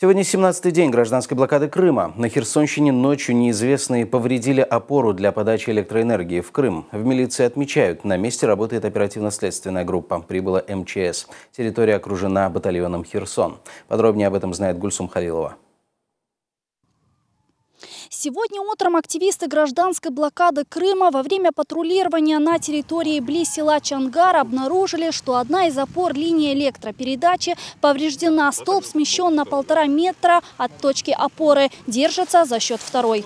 Сегодня 17-й день гражданской блокады Крыма. На Херсонщине ночью неизвестные повредили опору для подачи электроэнергии в Крым. В милиции отмечают, на месте работает оперативно-следственная группа. Прибыла МЧС. Территория окружена батальоном «Херсон». Подробнее об этом знает Гульсум Халилова. Сегодня утром активисты гражданской блокады Крыма во время патрулирования на территории близ села Чангар обнаружили, что одна из опор линии электропередачи повреждена. Столб смещен на 1,5 метра от точки опоры. Держится за счет второй.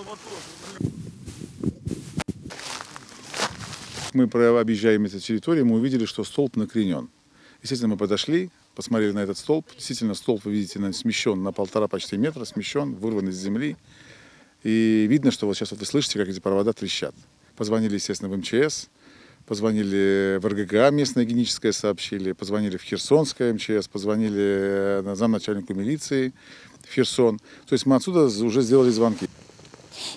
Мы объезжаем эту территорию, мы увидели, что столб накренен. Естественно, мы подошли, посмотрели на этот столб. Действительно, столб, вы видите, смещен на 1,5 почти метра, смещен, вырван из земли. И видно, что вот сейчас вы слышите, как эти провода трещат. Позвонили, естественно, в МЧС, позвонили в РГГА, местное гигиеническое сообщили, позвонили в Херсонское МЧС, позвонили замначальнику милиции в Херсон. То есть мы отсюда уже сделали звонки.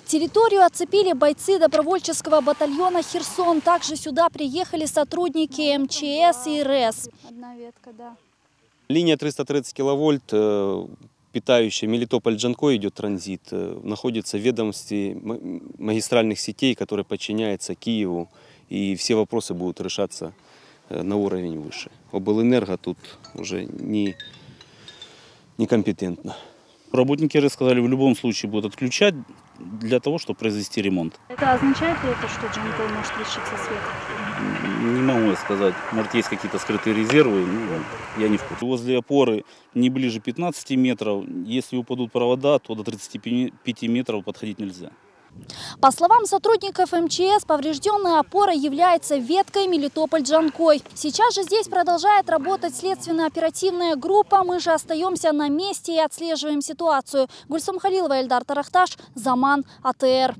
Территорию оцепили бойцы добровольческого батальона «Херсон». Также сюда приехали сотрудники МЧС и РЭС. Одна ветка, да. Линия 330 киловольт, питающая Мелитополь-Джанкой, идет транзит, находится в ведомстве магистральных сетей, которые подчиняются Киеву. И все вопросы будут решаться на уровень выше. Облэнерго тут уже некомпетентно. Работники рассказали, в любом случае будут отключать для того, чтобы произвести ремонт. Это означает ли это, что Джанкой может лишиться света? Не могу сказать. Может, есть какие-то скрытые резервы, я не в курсе. Возле опоры не ближе 15 метров. Если упадут провода, то до 35 метров подходить нельзя. По словам сотрудников МЧС, поврежденная опора является веткой Мелитополь-Джанкой. Сейчас же здесь продолжает работать следственно-оперативная группа. Мы же остаемся на месте и отслеживаем ситуацию. Гульсум Халилова, Эльдар Тарахташ, Заман, АТР.